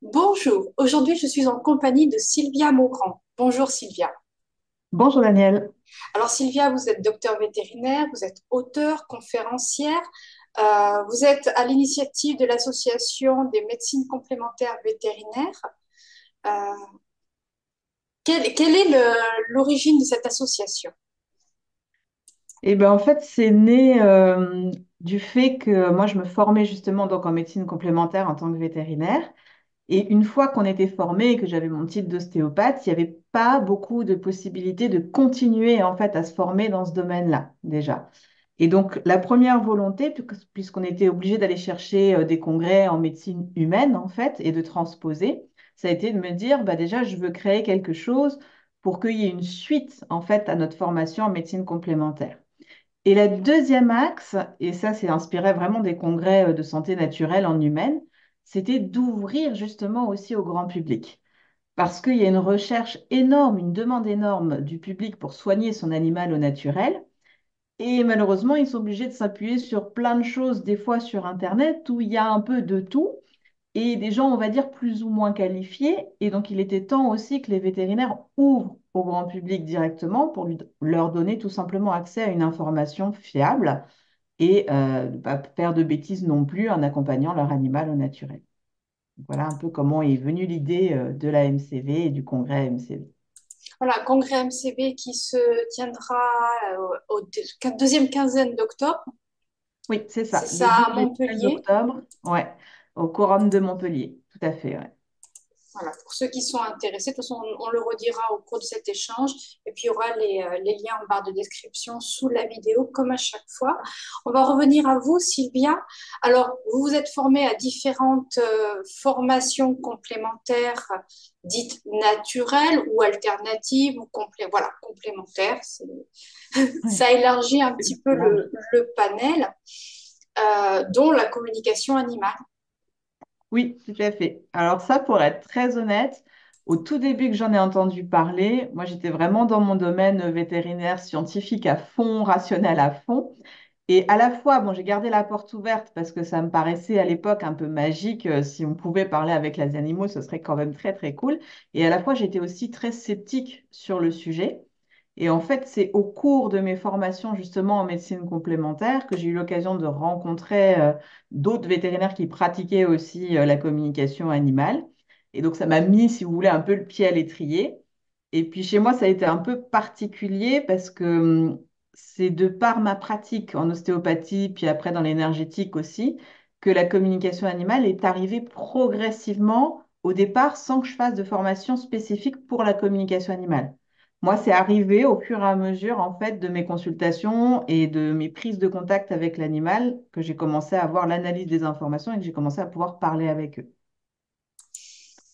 Bonjour, aujourd'hui je suis en compagnie de Sylvia Maugrand. Bonjour Sylvia. Bonjour Daniel. Alors Sylvia, vous êtes docteur vétérinaire, vous êtes auteure, conférencière, vous êtes à l'initiative de l'Association des médecines complémentaires vétérinaires. Euh, quelle est l'origine de cette association? En fait, c'est né du fait que moi, je me formais justement donc en médecine complémentaire en tant que vétérinaire. Et une fois qu'on était formé et que j'avais mon titre d'ostéopathe, il n'y avait pas beaucoup de possibilités de continuer en fait à se former dans ce domaine-là déjà. Et donc, la première volonté, puisqu'on était obligé d'aller chercher des congrès en médecine humaine en fait et de transposer, ça a été de me dire, bah, déjà, je veux créer quelque chose pour qu'il y ait une suite en fait à notre formation en médecine complémentaire. Et le deuxième axe, et ça c'est inspiré vraiment des congrès de santé naturelle en humaine, c'était d'ouvrir justement aussi au grand public. Parce qu'il y a une recherche énorme, une demande énorme du public pour soigner son animal au naturel. Et malheureusement, ils sont obligés de s'appuyer sur plein de choses, des fois sur Internet, où il y a un peu de tout et des gens, on va dire, plus ou moins qualifiés. Et donc, il était temps aussi que les vétérinaires ouvrent au grand public directement pour leur donner tout simplement accès à une information fiable et ne pas faire de bêtises non plus en accompagnant leur animal au naturel. Voilà un peu comment est venue l'idée de la MCV et du congrès MCV. Voilà, congrès MCV qui se tiendra deuxième quinzaine d'octobre, Oui, c'est c'est ça, le ça 12 à et 13 Montpellier. octobre, ouais, au Quorum de Montpellier, tout à fait, ouais. Voilà, pour ceux qui sont intéressés, de toute façon, on le redira au cours de cet échange. Et puis, il y aura les liens en barre de description sous la vidéo, comme à chaque fois. On va revenir à vous, Sylvia. Alors, vous vous êtes formée à différentes formations complémentaires, dites naturelles ou alternatives, ou voilà, complémentaires. Ouais, Ça élargit un petit c'est peu large. le panel, dont la communication animale. Oui, tout à fait. Alors ça, pour être très honnête, au tout début que j'en ai entendu parler, moi j'étais vraiment dans mon domaine vétérinaire scientifique à fond, rationnel à fond. Et à la fois, bon, j'ai gardé la porte ouverte parce que ça me paraissait à l'époque un peu magique. Si on pouvait parler avec les animaux, ce serait quand même très, très cool. Et à la fois, j'étais aussi très sceptique sur le sujet. Et en fait, c'est au cours de mes formations justement en médecine complémentaire que j'ai eu l'occasion de rencontrer d'autres vétérinaires qui pratiquaient aussi la communication animale. Et donc, ça m'a mis, si vous voulez, un peu le pied à l'étrier. Et puis chez moi, ça a été un peu particulier parce que c'est de par ma pratique en ostéopathie, puis après dans l'énergétique aussi, que la communication animale est arrivée progressivement au départ sans que je fasse de formation spécifique pour la communication animale. Moi, c'est arrivé au fur et à mesure, en fait, de mes consultations et de mes prises de contact avec l'animal que j'ai commencé à avoir l'analyse des informations et que j'ai commencé à pouvoir parler avec eux.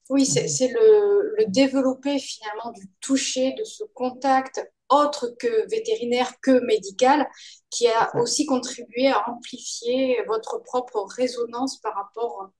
Oui, Mhm. c'est le développer finalement du toucher, de ce contact autre que vétérinaire, que médical, qui C'est a ça. aussi contribué à amplifier votre propre résonance par rapport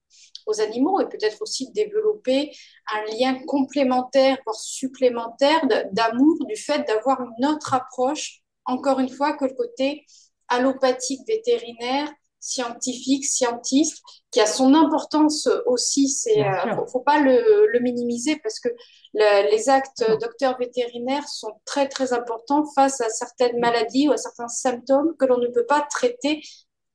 aux animaux et peut-être aussi développer un lien complémentaire, voire supplémentaire d'amour du fait d'avoir une autre approche, encore une fois, que le côté allopathique vétérinaire, scientifique, scientiste, qui a son importance aussi. Bien sûr. Faut pas le minimiser parce que les actes Non. docteurs vétérinaires sont très très importants face à certaines maladies ou à certains symptômes que l'on ne peut pas traiter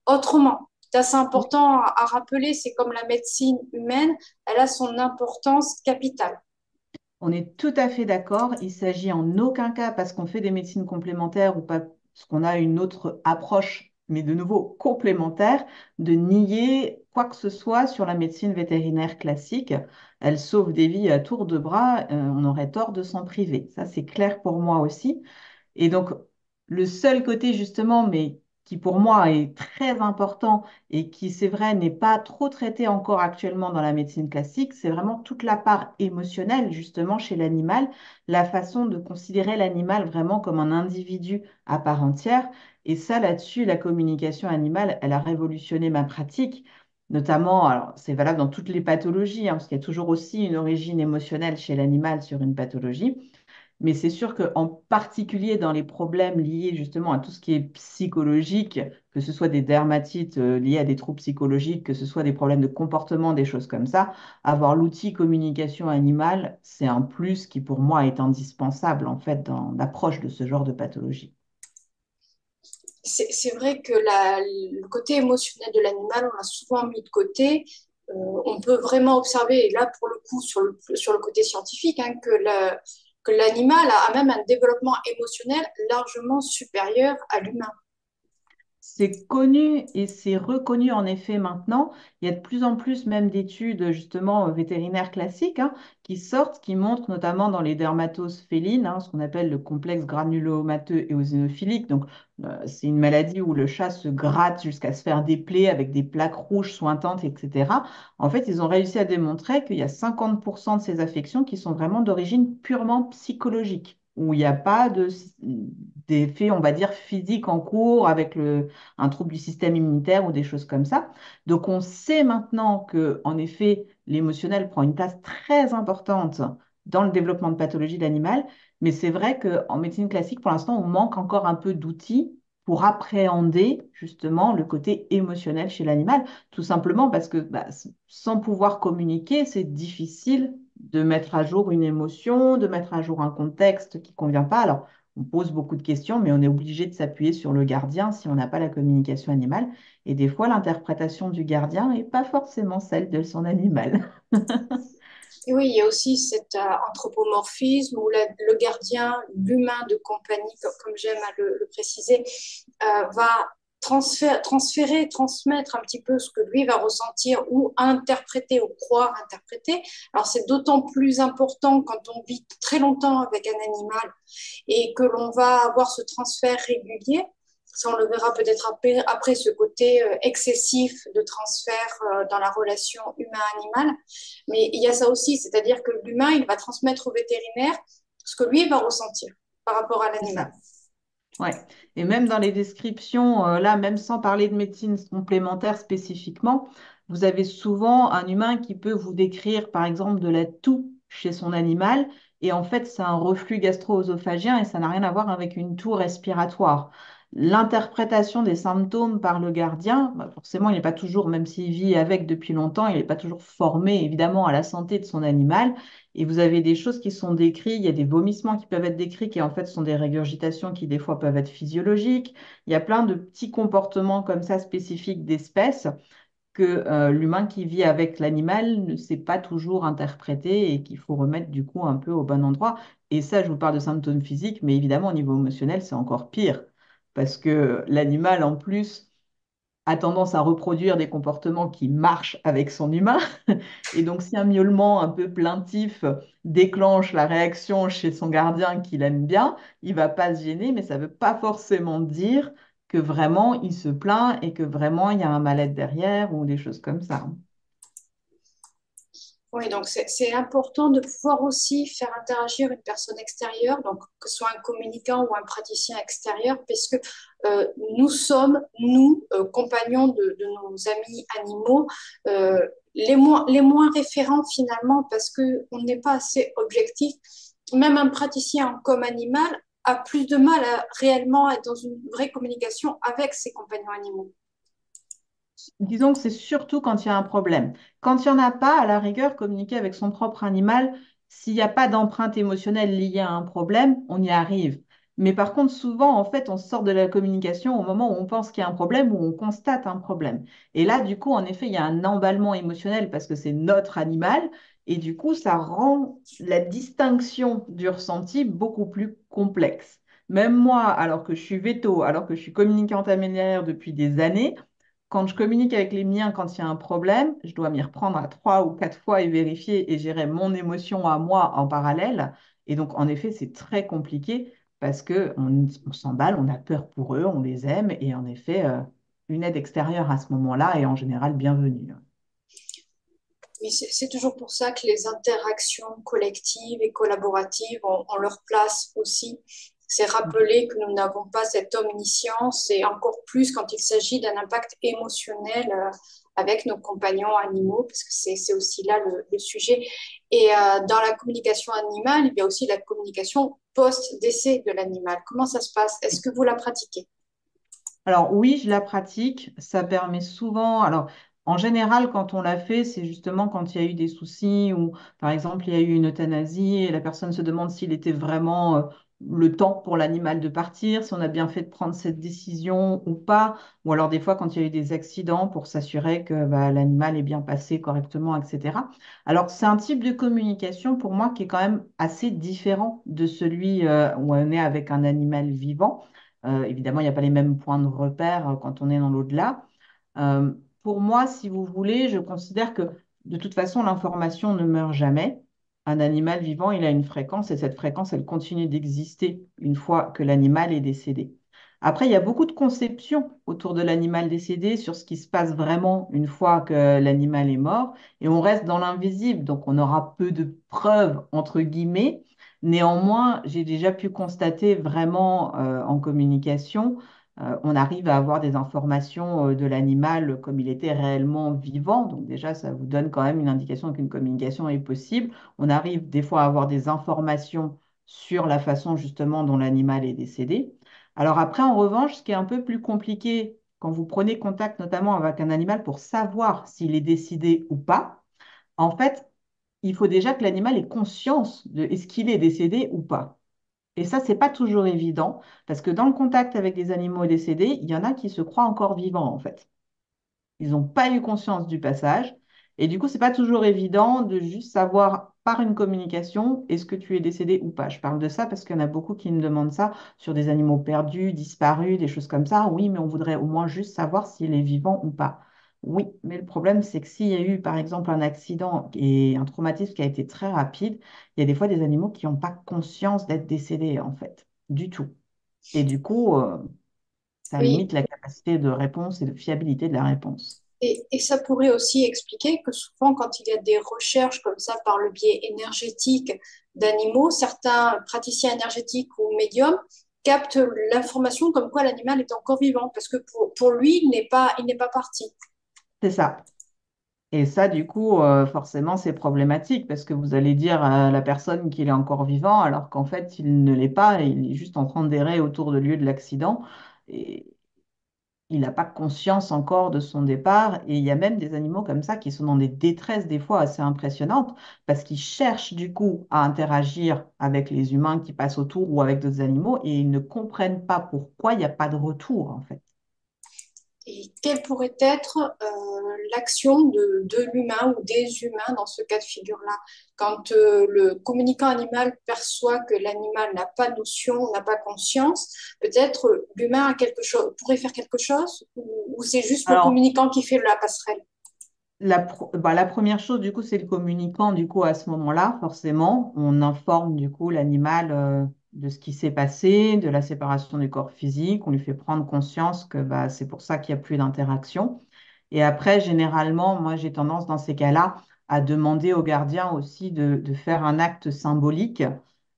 autrement. C'est assez Oui. important à rappeler, c'est comme la médecine humaine, elle a son importance capitale. On est tout à fait d'accord. Il s'agit en aucun cas, parce qu'on fait des médecines complémentaires ou parce qu'on a une autre approche, mais de nouveau complémentaire, de nier quoi que ce soit sur la médecine vétérinaire classique. Elle sauve des vies à tour de bras. On aurait tort de s'en priver. Ça, c'est clair pour moi aussi. Et donc, le seul côté justement, mais qui pour moi est très important et qui, c'est vrai, n'est pas trop traité encore actuellement dans la médecine classique, c'est vraiment toute la part émotionnelle justement chez l'animal, la façon de considérer l'animal vraiment comme un individu à part entière. Et ça, là-dessus, la communication animale, elle a révolutionné ma pratique. Notamment, alors c'est valable dans toutes les pathologies, hein, parce qu'il y a toujours aussi une origine émotionnelle chez l'animal sur une pathologie. Mais c'est sûr qu'en particulier dans les problèmes liés justement à tout ce qui est psychologique, que ce soit des dermatites liées à des troubles psychologiques, que ce soit des problèmes de comportement, des choses comme ça, avoir l'outil communication animale, c'est un plus qui pour moi est indispensable en fait dans l'approche de ce genre de pathologie. C'est vrai que le côté émotionnel de l'animal, on l'a souvent mis de côté. On peut vraiment observer, et là pour le coup sur le côté scientifique, hein, que l'animal a même un développement émotionnel largement supérieur à l'humain. C'est connu et c'est reconnu en effet maintenant. Il y a de plus en plus même d'études justement vétérinaires classiques qui sortent, qui montrent notamment dans les dermatoses félines, ce qu'on appelle le complexe granulomateux éosinophilique. Donc c'est une maladie où le chat se gratte jusqu'à se faire des plaies avec des plaques rouges sointantes, etc. En fait, ils ont réussi à démontrer qu'il y a 50% de ces affections qui sont vraiment d'origine purement psychologique, où il n'y a pas d'effet, on va dire, physique en cours avec un trouble du système immunitaire ou des choses comme ça. Donc on sait maintenant que, en effet, l'émotionnel prend une place très importante dans le développement de pathologie de l'animal, mais c'est vrai qu'en médecine classique, pour l'instant, on manque encore un peu d'outils pour appréhender justement le côté émotionnel chez l'animal, tout simplement parce que sans pouvoir communiquer, c'est difficile de mettre à jour une émotion, de mettre à jour un contexte qui ne convient pas. Alors, on pose beaucoup de questions, mais on est obligé de s'appuyer sur le gardien si on n'a pas la communication animale. Et des fois, l'interprétation du gardien n'est pas forcément celle de son animal. Et oui, il y a aussi cet anthropomorphisme où le gardien, l'humain de compagnie, comme j'aime à le préciser, va transférer, transmettre un petit peu ce que lui va ressentir ou interpréter ou croire interpréter. Alors c'est d'autant plus important quand on vit très longtemps avec un animal et que l'on va avoir ce transfert régulier. Ça, on le verra peut-être après ce côté excessif de transfert dans la relation humain-animal. Mais il y a ça aussi, c'est-à-dire que l'humain, il va transmettre au vétérinaire ce que lui va ressentir par rapport à C'est l'animal. ça. Ouais. Et même dans les descriptions, là, même sans parler de médecine complémentaire spécifiquement, vous avez souvent un humain qui peut vous décrire, par exemple, de la toux chez son animal. Et en fait, c'est un reflux gastro-œsophagien et ça n'a rien à voir avec une toux respiratoire. L'interprétation des symptômes par le gardien, forcément, il n'est pas toujours, même s'il vit avec depuis longtemps, il n'est pas toujours formé, évidemment, à la santé de son animal. Et vous avez des choses qui sont décrites, il y a des vomissements qui peuvent être décrits, qui en fait sont des régurgitations qui des fois peuvent être physiologiques. Il y a plein de petits comportements comme ça spécifiques d'espèces que l'humain qui vit avec l'animal ne sait pas toujours interpréter et qu'il faut remettre du coup un peu au bon endroit. Et ça, je vous parle de symptômes physiques, mais évidemment au niveau émotionnel, c'est encore pire. Parce que l'animal, en plus, a tendance à reproduire des comportements qui marchent avec son humain. Et donc, si un miaulement un peu plaintif déclenche la réaction chez son gardien qu'il aime bien, il va pas se gêner, mais ça ne veut pas forcément dire que vraiment il se plaint et que vraiment il y a un mal-être derrière ou des choses comme ça. Oui, donc c'est important de pouvoir aussi faire interagir une personne extérieure, donc que ce soit un communicant ou un praticien extérieur, puisque nous sommes, nous, compagnons de nos amis animaux, les moins référents finalement, parce qu'on n'est pas assez objectif. Même un praticien comme animal a plus de mal à réellement être dans une vraie communication avec ses compagnons animaux. Disons que c'est surtout quand il y a un problème. Quand il n'y en a pas, à la rigueur, communiquer avec son propre animal, s'il n'y a pas d'empreinte émotionnelle liée à un problème, on y arrive. Mais par contre, souvent, en fait, on sort de la communication au moment où on pense qu'il y a un problème, où on constate un problème. Et là, du coup, en effet, il y a un emballement émotionnel parce que c'est notre animal. Et du coup, ça rend la distinction du ressenti beaucoup plus complexe. Même moi, alors que je suis veto, alors que je suis communicante animalière depuis des années, quand je communique avec les miens, quand il y a un problème, je dois m'y reprendre à 3 ou 4 fois et vérifier et gérer mon émotion à moi en parallèle. Et donc, en effet, c'est très compliqué parce on s'emballe, on a peur pour eux, on les aime. Et en effet, une aide extérieure à ce moment-là est en général bienvenue. Oui, c'est toujours pour ça que les interactions collectives et collaboratives ont leur place aussi. C'est rappeler que nous n'avons pas cette omniscience et encore plus quand il s'agit d'un impact émotionnel avec nos compagnons animaux, parce que c'est aussi là le sujet. Et dans la communication animale, il y a aussi la communication post-décès de l'animal. Comment ça se passe? Est-ce que vous la pratiquez? Alors oui, je la pratique. Ça permet souvent. Alors en général, quand on l'a fait, c'est justement quand il y a eu des soucis ou par exemple il y a eu une euthanasie et la personne se demande s'il était vraiment le temps pour l'animal de partir, si on a bien fait de prendre cette décision ou pas. Ou alors des fois quand il y a eu des accidents pour s'assurer que bah, l'animal est bien passé correctement, etc. Alors c'est un type de communication pour moi qui est quand même assez différent de celui où on est avec un animal vivant. Évidemment, il n'y a pas les mêmes points de repère quand on est dans l'au-delà. Pour moi, si vous voulez, je considère que de toute façon, l'information ne meurt jamais. Un animal vivant, il a une fréquence et cette fréquence, elle continue d'exister une fois que l'animal est décédé. Après, il y a beaucoup de conceptions autour de l'animal décédé sur ce qui se passe vraiment une fois que l'animal est mort et on reste dans l'invisible, donc on aura peu de preuves, entre guillemets. Néanmoins, j'ai déjà pu constater vraiment en communication, on arrive à avoir des informations de l'animal comme il était réellement vivant. Donc déjà, ça vous donne quand même une indication qu'une communication est possible. On arrive des fois à avoir des informations sur la façon justement dont l'animal est décédé. Alors après, en revanche, ce qui est un peu plus compliqué quand vous prenez contact notamment avec un animal pour savoir s'il est décédé ou pas, en fait, il faut déjà que l'animal ait conscience de est-ce qu'il est décédé ou pas. Et ça, c'est pas toujours évident, parce que dans le contact avec des animaux décédés, il y en a qui se croient encore vivants, en fait. Ils n'ont pas eu conscience du passage. Et du coup, c'est pas toujours évident de juste savoir par une communication est-ce que tu es décédé ou pas. Je parle de ça parce qu'il y en a beaucoup qui me demandent ça sur des animaux perdus, disparus, des choses comme ça. Oui, mais on voudrait au moins juste savoir s'il est vivant ou pas. Oui, mais le problème, c'est que s'il y a eu, par exemple, un accident et un traumatisme qui a été très rapide, il y a des fois des animaux qui n'ont pas conscience d'être décédés, en fait, du tout. Et du coup, ça Oui, limite la capacité de réponse et de fiabilité de la réponse. et ça pourrait aussi expliquer que souvent, quand il y a des recherches comme ça par le biais énergétique d'animaux, certains praticiens énergétiques ou médiums captent l'information comme quoi l'animal est encore vivant, parce que pour lui, il n'est pas parti. C'est ça. Et ça, du coup, forcément, c'est problématique parce que vous allez dire à la personne qu'il est encore vivant alors qu'en fait, il ne l'est pas et il est juste en train d'errer autour du lieu de l'accident. Et il n'a pas conscience encore de son départ. Et il y a même des animaux comme ça qui sont dans des détresses des fois assez impressionnantes parce qu'ils cherchent du coup à interagir avec les humains qui passent autour ou avec d'autres animaux et ils ne comprennent pas pourquoi il n'y a pas de retour en fait. Et quelle pourrait être l'action de l'humain ou des humains dans ce cas de figure-là? Quand le communicant animal perçoit que l'animal n'a pas notion, n'a pas conscience, peut-être l'humain a quelque chose, pourrait faire quelque chose ou c'est juste le Alors, communicant qui fait la passerelle? la première chose, du coup, c'est le communicant. Du coup, à ce moment-là, forcément, on informe du coup l'animal de ce qui s'est passé, de la séparation du corps physique. On lui fait prendre conscience que bah, c'est pour ça qu'il n'y a plus d'interaction. Et après, généralement, moi, j'ai tendance dans ces cas-là à demander au gardien aussi de faire un acte symbolique.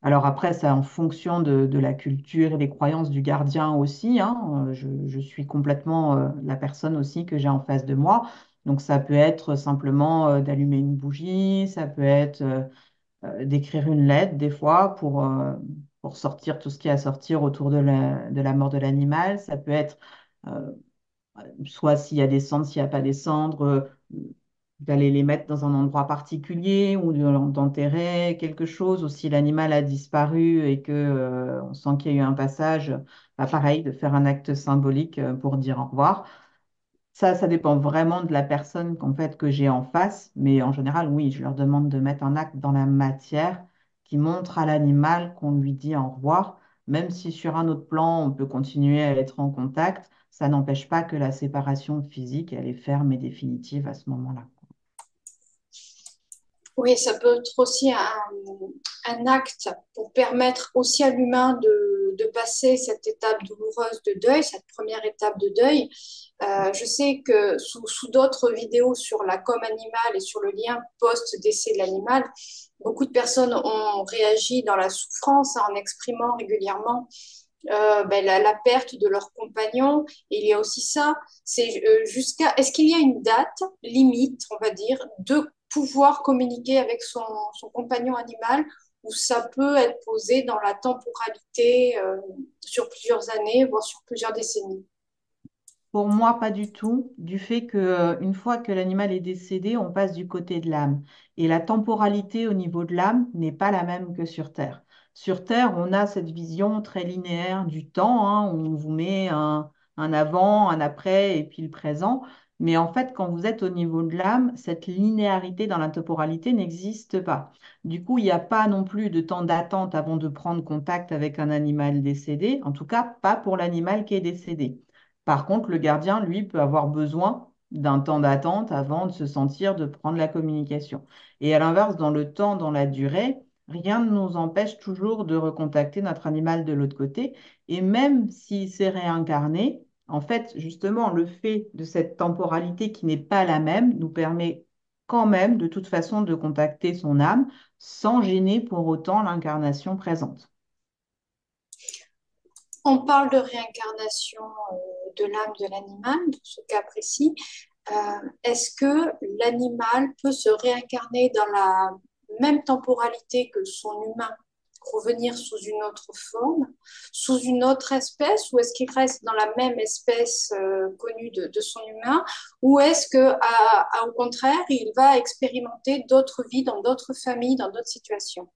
Alors après, c'est en fonction de la culture et des croyances du gardien aussi, hein. Je suis complètement la personne aussi que j'ai en face de moi. Donc ça peut être simplement d'allumer une bougie, ça peut être d'écrire une lettre des fois pour sortir tout ce qui est à sortir autour de la mort de l'animal. Ça peut être euh, soit s'il y a des cendres, s'il n'y a pas des cendres, d'aller les mettre dans un endroit particulier ou d'enterrer quelque chose, ou si l'animal a disparu et que, on sent qu'il y a eu un passage, bah, pareil, de faire un acte symbolique pour dire au revoir. Ça dépend vraiment de la personne qu'en fait, que j'ai en face, mais en général, oui, je leur demande de mettre un acte dans la matière qui montre à l'animal qu'on lui dit au revoir, même si sur un autre plan, on peut continuer à être en contact, ça n'empêche pas que la séparation physique, elle est ferme et définitive à ce moment-là. Oui, ça peut être aussi un acte pour permettre aussi à l'humain de passer cette étape douloureuse de deuil, cette première étape de deuil. Je sais que sous d'autres vidéos sur la com animale et sur le lien post-décès de l'animal, beaucoup de personnes ont réagi dans la souffrance en exprimant régulièrement la perte de leur compagnon. Et il y a aussi ça, c'est est-ce qu'il y a une date limite, on va dire, de pouvoir communiquer avec son compagnon animal, ou ça peut être posé dans la temporalité sur plusieurs années, voire sur plusieurs décennies. Pour moi, pas du tout, du fait que une fois que l'animal est décédé, on passe du côté de l'âme. Et la temporalité au niveau de l'âme n'est pas la même que sur Terre. Sur Terre, on a cette vision très linéaire du temps, hein, où on vous met un avant, un après et puis le présent. Mais en fait, quand vous êtes au niveau de l'âme, cette linéarité dans la temporalité n'existe pas. Du coup, il n'y a pas non plus de temps d'attente avant de prendre contact avec un animal décédé, en tout cas pas pour l'animal qui est décédé. Par contre, le gardien, lui, peut avoir besoin d'un temps d'attente avant de se sentir de prendre la communication. Et à l'inverse, dans le temps, dans la durée, rien ne nous empêche toujours de recontacter notre animal de l'autre côté. Et même s'il s'est réincarné, en fait, justement, le fait de cette temporalité qui n'est pas la même nous permet quand même, de toute façon, de contacter son âme sans gêner pour autant l'incarnation présente. On parle de réincarnation de l'âme de l'animal, dans ce cas précis. Est-ce que l'animal peut se réincarner dans la même temporalité que son humain, revenir sous une autre forme, sous une autre espèce, ou est-ce qu'il reste dans la même espèce connue de son humain, ou est-ce que, au contraire, il va expérimenter d'autres vies dans d'autres familles, dans d'autres situations?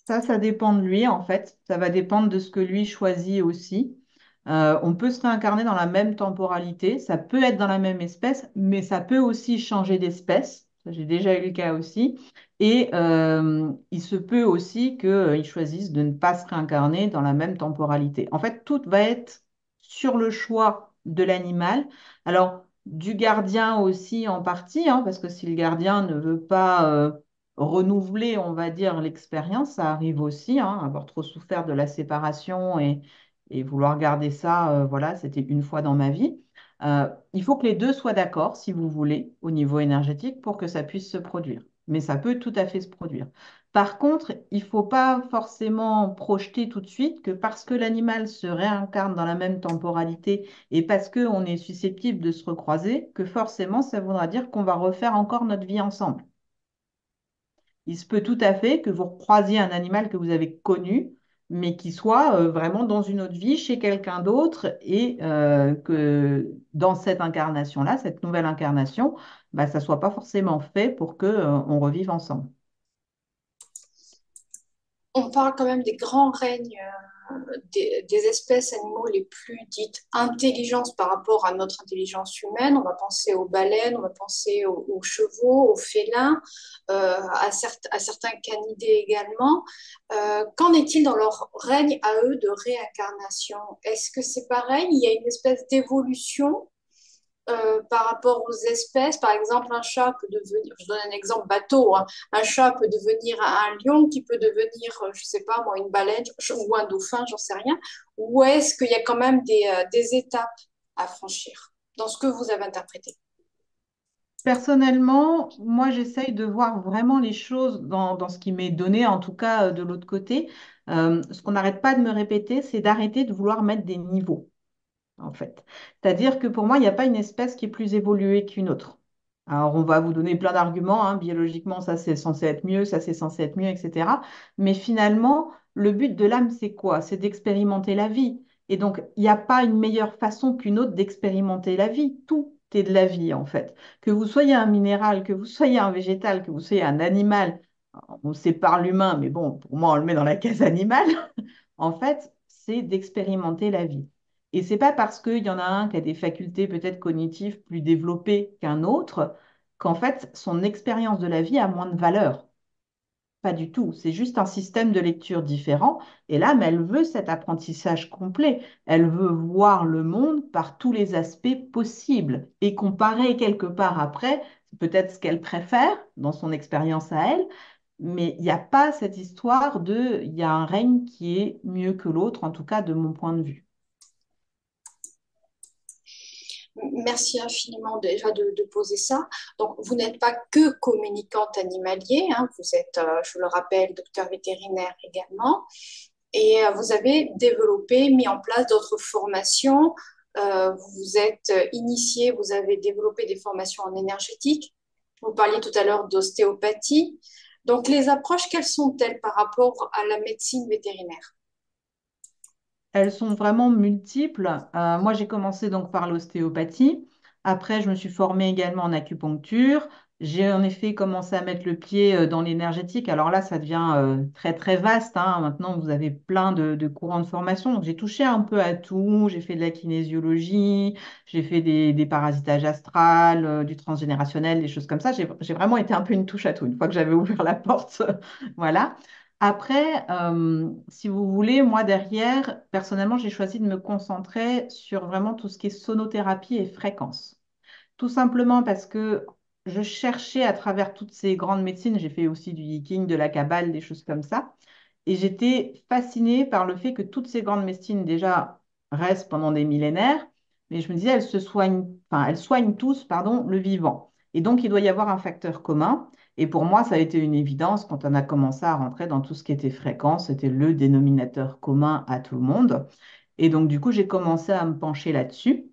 Ça dépend de lui, en fait. Ça va dépendre de ce que lui choisit aussi. On peut se réincarner dans la même temporalité, ça peut être dans la même espèce, mais ça peut aussi changer d'espèce. Ça, j'ai déjà eu le cas aussi. Et il se peut aussi qu'il choisisse de ne pas se réincarner dans la même temporalité. En fait, tout va être sur le choix de l'animal. Alors, du gardien aussi en partie, hein, parce que si le gardien ne veut pas renouveler, on va dire, l'expérience, ça arrive aussi, hein, avoir trop souffert de la séparation et vouloir garder ça, voilà, c'était une fois dans ma vie. Il faut que les deux soient d'accord, si vous voulez, au niveau énergétique, pour que ça puisse se produire. Mais ça peut tout à fait se produire. Par contre, il ne faut pas forcément projeter tout de suite que parce que l'animal se réincarne dans la même temporalité et parce qu'on est susceptible de se recroiser, que forcément, ça voudra dire qu'on va refaire encore notre vie ensemble. Il se peut tout à fait que vous croisiez un animal que vous avez connu, mais qui soit vraiment dans une autre vie, chez quelqu'un d'autre, et que dans cette incarnation-là, cette nouvelle incarnation, bah, ça ne soit pas forcément fait pour que, on revive ensemble. On parle quand même des grands règnes des espèces animaux les plus dites intelligentes par rapport à notre intelligence humaine. On va penser aux baleines, on va penser aux chevaux, aux félins, à certains canidés également. Qu'en est-il dans leur règne à eux de réincarnation? Est-ce que c'est pareil? Il y a une espèce d'évolution par rapport aux espèces. Par exemple, un chat peut devenir, je donne un exemple bateau, hein, un chat peut devenir un lion qui peut devenir, je sais pas moi, une baleine ou un dauphin, j'en sais rien. Ou est-ce qu'il y a quand même des étapes à franchir dans ce que vous avez interprété? Personnellement, moi, j'essaye de voir vraiment les choses dans ce qui m'est donné, en tout cas de l'autre côté. Ce qu'on n'arrête pas de me répéter, c'est d'arrêter de vouloir mettre des niveaux, en fait. C'est-à-dire que pour moi, il n'y a pas une espèce qui est plus évoluée qu'une autre. Alors, on va vous donner plein d'arguments, hein. Biologiquement, ça c'est censé être mieux, ça c'est censé être mieux, etc. Mais finalement, le but de l'âme, c'est quoi? C'est d'expérimenter la vie. Et donc, il n'y a pas une meilleure façon qu'une autre d'expérimenter la vie. Tout est de la vie, en fait. Que vous soyez un minéral, que vous soyez un végétal, que vous soyez un animal, on sépare l'humain, mais bon, pour moi, on le met dans la case animale. En fait, c'est d'expérimenter la vie. Et c'est pas parce qu'il y en a un qui a des facultés peut-être cognitives plus développées qu'un autre qu'en fait son expérience de la vie a moins de valeur. Pas du tout. C'est juste un système de lecture différent. Et là, mais elle veut cet apprentissage complet. Elle veut voir le monde par tous les aspects possibles et comparer quelque part après, c'est peut-être ce qu'elle préfère dans son expérience à elle, mais il n'y a pas cette histoire de il y a un règne qui est mieux que l'autre, en tout cas de mon point de vue. Merci infiniment déjà de poser ça. Donc, vous n'êtes pas que communicante animalier, hein, vous êtes, je le rappelle, docteur vétérinaire également. Et vous avez développé, mis en place d'autres formations. Vous vous êtes initié, vous avez développé des formations en énergétique. Vous parliez tout à l'heure d'ostéopathie. Donc, les approches, quelles sont-elles par rapport à la médecine vétérinaire? Elles sont vraiment multiples. Moi, j'ai commencé donc par l'ostéopathie. Après, je me suis formée également en acupuncture. J'ai en effet commencé à mettre le pied dans l'énergétique. Alors là, ça devient très très vaste, hein. Maintenant, vous avez plein de courants de formation. Donc, j'ai touché un peu à tout. J'ai fait de la kinésiologie, j'ai fait des parasitages astral, du transgénérationnel, des choses comme ça. J'ai vraiment été un peu une touche à tout. Une fois que j'avais ouvert la porte, voilà. Après, si vous voulez, moi derrière, personnellement, j'ai choisi de me concentrer sur vraiment tout ce qui est sonothérapie et fréquence. Tout simplement parce que je cherchais à travers toutes ces grandes médecines, j'ai fait aussi du Yiking, de la Kabbale, des choses comme ça, et j'étais fascinée par le fait que toutes ces grandes médecines déjà restent pendant des millénaires, mais je me disais, elles se soignent, enfin, elles soignent tous, pardon, le vivant. Et donc, il doit y avoir un facteur commun. Et pour moi, ça a été une évidence quand on a commencé à rentrer dans tout ce qui était fréquence. C'était le dénominateur commun à tout le monde. Et donc, du coup, j'ai commencé à me pencher là-dessus.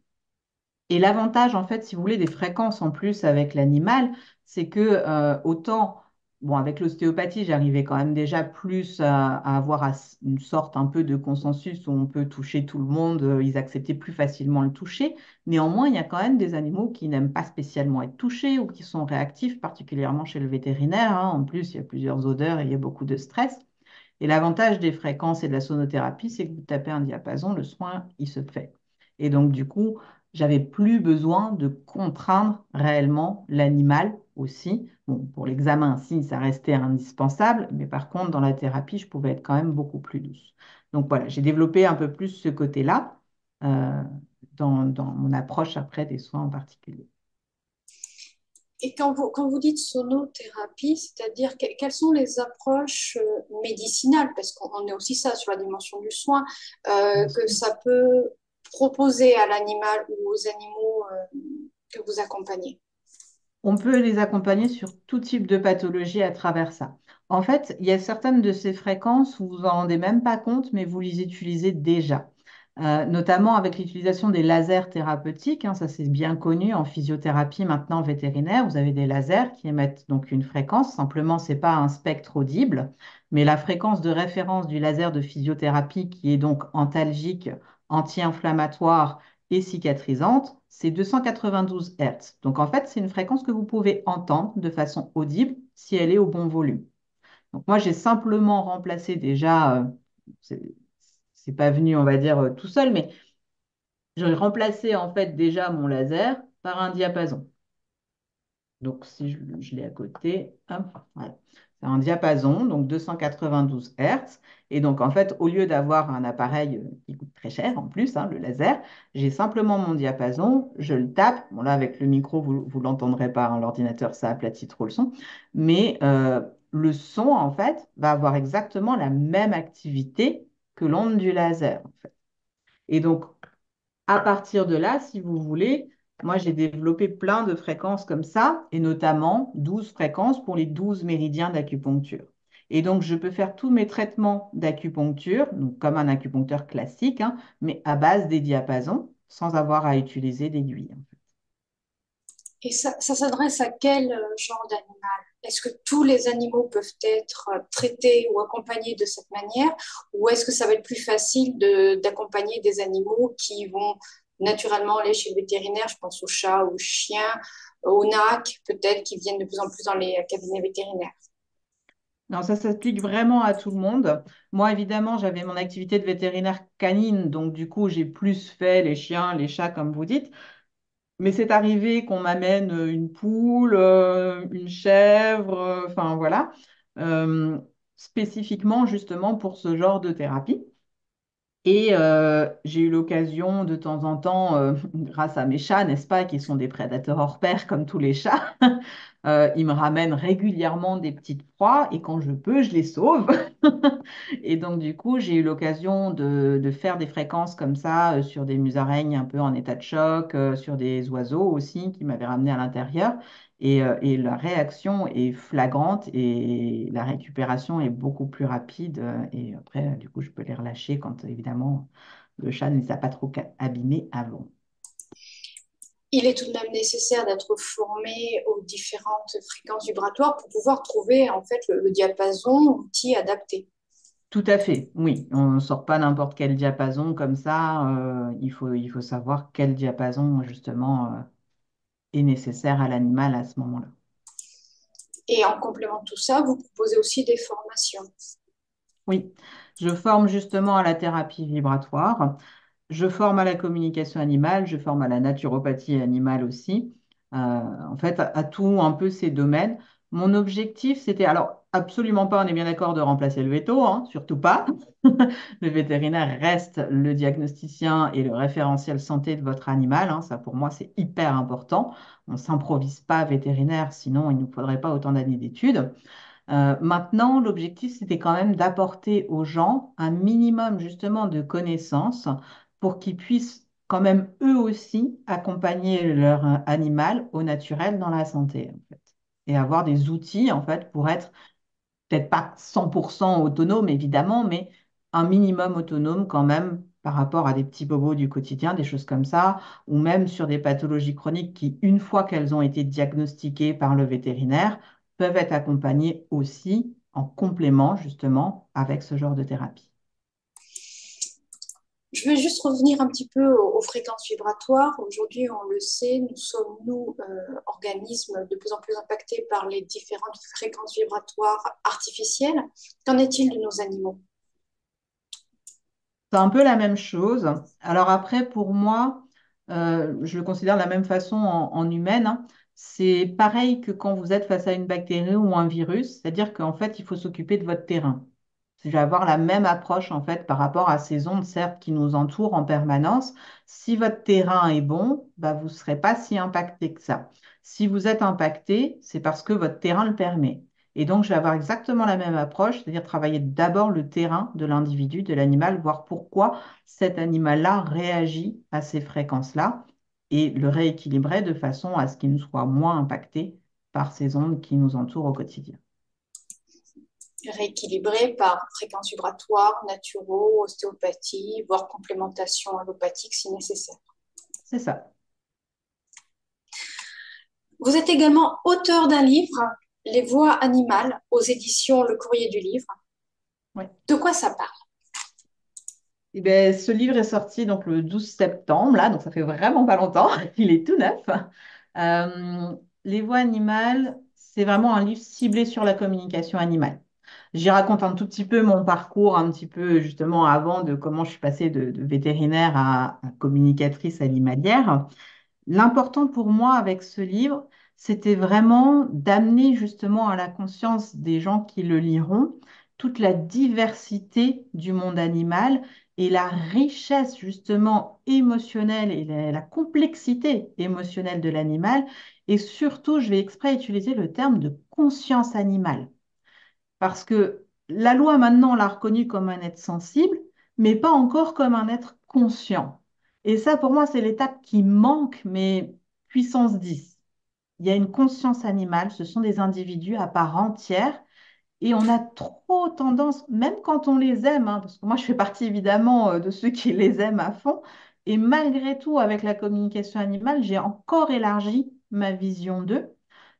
Et l'avantage, en fait, si vous voulez, des fréquences en plus avec l'animal, c'est que autant, bon, avec l'ostéopathie, j'arrivais quand même déjà plus à avoir une sorte un peu de consensus où on peut toucher tout le monde, ils acceptaient plus facilement le toucher. Néanmoins, il y a quand même des animaux qui n'aiment pas spécialement être touchés ou qui sont réactifs, particulièrement chez le vétérinaire, hein. En plus, il y a plusieurs odeurs et il y a beaucoup de stress. Et l'avantage des fréquences et de la sonothérapie, c'est que vous tapez un diapason, le soin, il se fait. Et donc, du coup, j'avais plus besoin de contraindre réellement l'animal aussi. Bon, pour l'examen, si, ça restait indispensable, mais par contre, dans la thérapie, je pouvais être quand même beaucoup plus douce. Donc voilà, j'ai développé un peu plus ce côté-là euh, dans mon approche après des soins en particulier. Et quand vous dites sonothérapie, c'est-à-dire quelles sont les approches médicinales, parce qu'on est aussi ça sur la dimension du soin, que ça peut proposer à l'animal ou aux animaux que vous accompagnez. On peut les accompagner sur tout type de pathologie à travers ça. En fait, il y a certaines de ces fréquences où vous vous en rendez même pas compte, mais vous les utilisez déjà. Notamment avec l'utilisation des lasers thérapeutiques, hein, ça c'est bien connu en physiothérapie maintenant vétérinaire. Vous avez des lasers qui émettent donc une fréquence. Simplement, c'est pas un spectre audible, mais la fréquence de référence du laser de physiothérapie qui est donc antalgique, anti-inflammatoire et cicatrisante, c'est 292 Hz. Donc en fait, c'est une fréquence que vous pouvez entendre de façon audible si elle est au bon volume. Donc moi, j'ai simplement remplacé déjà, c'est c'est pas venu, on va dire, tout seul, mais j'ai remplacé en fait déjà mon laser par un diapason. Donc, si je l'ai à côté, hop, voilà. C'est un diapason, donc 292 Hz. Et donc, en fait, au lieu d'avoir un appareil qui coûte très cher en plus, hein, le laser, j'ai simplement mon diapason, je le tape. Bon, là, avec le micro, vous ne l'entendrez pas, hein, l'ordinateur, ça aplatit trop le son. Mais le son, en fait, va avoir exactement la même activité que l'onde du laser, en fait. Et donc, à partir de là, si vous voulez, moi j'ai développé plein de fréquences comme ça, et notamment 12 fréquences pour les 12 méridiens d'acupuncture. Et donc, je peux faire tous mes traitements d'acupuncture, donc comme un acupuncteur classique, hein, mais à base des diapasons, sans avoir à utiliser d'aiguille. Et ça s'adresse à quel genre d'animal? Est-ce que tous les animaux peuvent être traités ou accompagnés de cette manière? Ou est-ce que ça va être plus facile d'accompagner des animaux qui vont naturellement aller chez le vétérinaire? Je pense aux chats, aux chiens, aux nacs, peut-être, qui viennent de plus en plus dans les cabinets vétérinaires. Non, ça s'applique vraiment à tout le monde. Moi, évidemment, j'avais mon activité de vétérinaire canine, donc du coup, j'ai plus fait les chiens, les chats, comme vous dites. Mais c'est arrivé qu'on m'amène une poule, une chèvre, enfin voilà, euh, spécifiquement justement pour ce genre de thérapie. Et j'ai eu l'occasion de temps en temps, grâce à mes chats, n'est-ce pas, qui sont des prédateurs hors pair comme tous les chats, ils me ramènent régulièrement des petites proies et quand je peux, je les sauve. Et donc, du coup, j'ai eu l'occasion de faire des fréquences comme ça sur des musaraignes un peu en état de choc, sur des oiseaux aussi qui m'avaient ramené à l'intérieur. et la réaction est flagrante et la récupération est beaucoup plus rapide. Et après, du coup, je peux les relâcher quand, évidemment, le chat ne les a pas trop abîmés avant. Il est tout de même nécessaire d'être formé aux différentes fréquences vibratoires pour pouvoir trouver en fait le diapason outil adapté. Tout à fait, oui. On ne sort pas n'importe quel diapason comme ça. Il faut savoir quel diapason, justement, est nécessaire à l'animal à ce moment-là. Et en complément de tout ça, vous proposez aussi des formations. Oui, je forme justement à la thérapie vibratoire, je forme à la communication animale, je forme à la naturopathie animale aussi. En fait, à tout un peu ces domaines. Mon objectif, c'était, alors absolument pas, on est bien d'accord, de remplacer le veto, hein, surtout pas. Le vétérinaire reste le diagnosticien et le référentiel santé de votre animal, hein. Ça, pour moi, c'est hyper important. On ne s'improvise pas vétérinaire, sinon il ne nous faudrait pas autant d'années d'études. Maintenant, l'objectif, c'était quand même d'apporter aux gens un minimum justement de connaissances pour qu'ils puissent quand même eux aussi accompagner leur animal au naturel dans la santé, en fait. Et avoir des outils, en fait, pour être peut-être pas 100% autonome, évidemment, mais un minimum autonome quand même par rapport à des petits bobos du quotidien, des choses comme ça, ou même sur des pathologies chroniques qui, une fois qu'elles ont été diagnostiquées par le vétérinaire, peuvent être accompagnées aussi en complément, justement, avec ce genre de thérapie. Je vais juste revenir un petit peu aux fréquences vibratoires. Aujourd'hui, on le sait, nous sommes, nous, organismes de plus en plus impactés par les différentes fréquences vibratoires artificielles. Qu'en est-il de nos animaux? C'est un peu la même chose. Alors après, pour moi, je le considère de la même façon en humaine, hein. C'est pareil que quand vous êtes face à une bactérie ou un virus, c'est-à-dire qu'en fait, il faut s'occuper de votre terrain. Je vais avoir la même approche en fait par rapport à ces ondes, certes, qui nous entourent en permanence. Si votre terrain est bon, bah, vous ne serez pas si impacté que ça. Si vous êtes impacté, c'est parce que votre terrain le permet. Et donc, je vais avoir exactement la même approche, c'est-à-dire travailler d'abord le terrain de l'individu, de l'animal, voir pourquoi cet animal-là réagit à ces fréquences-là et le rééquilibrer de façon à ce qu'il ne soit moins impacté par ces ondes qui nous entourent au quotidien. Rééquilibrés par fréquences vibratoires, naturaux, ostéopathie, voire complémentation allopathique si nécessaire. C'est ça. Vous êtes également auteur d'un livre, Les voix animales, aux éditions Le Courrier du Livre. Oui. De quoi ça parle? Eh ben, ce livre est sorti donc le 12 septembre, là, donc ça fait vraiment pas longtemps. Il est tout neuf. Euh, Les voix animales, c'est vraiment un livre ciblé sur la communication animale. J'y raconte un tout petit peu mon parcours, un petit peu justement avant de comment je suis passée de vétérinaire à communicatrice animalière. L'important pour moi avec ce livre, c'était vraiment d'amener justement à la conscience des gens qui le liront toute la diversité du monde animal et la richesse justement émotionnelle et la complexité émotionnelle de l'animal. Et surtout, je vais exprès utiliser le terme de conscience animale. Parce que la loi maintenant l'a reconnu comme un être sensible, mais pas encore comme un être conscient. Et ça, pour moi, c'est l'étape qui manque, mais puissance 10. Il y a une conscience animale, ce sont des individus à part entière, et on a trop tendance, même quand on les aime, hein, parce que moi je fais partie évidemment de ceux qui les aiment à fond, et malgré tout, avec la communication animale, j'ai encore élargi ma vision d'eux.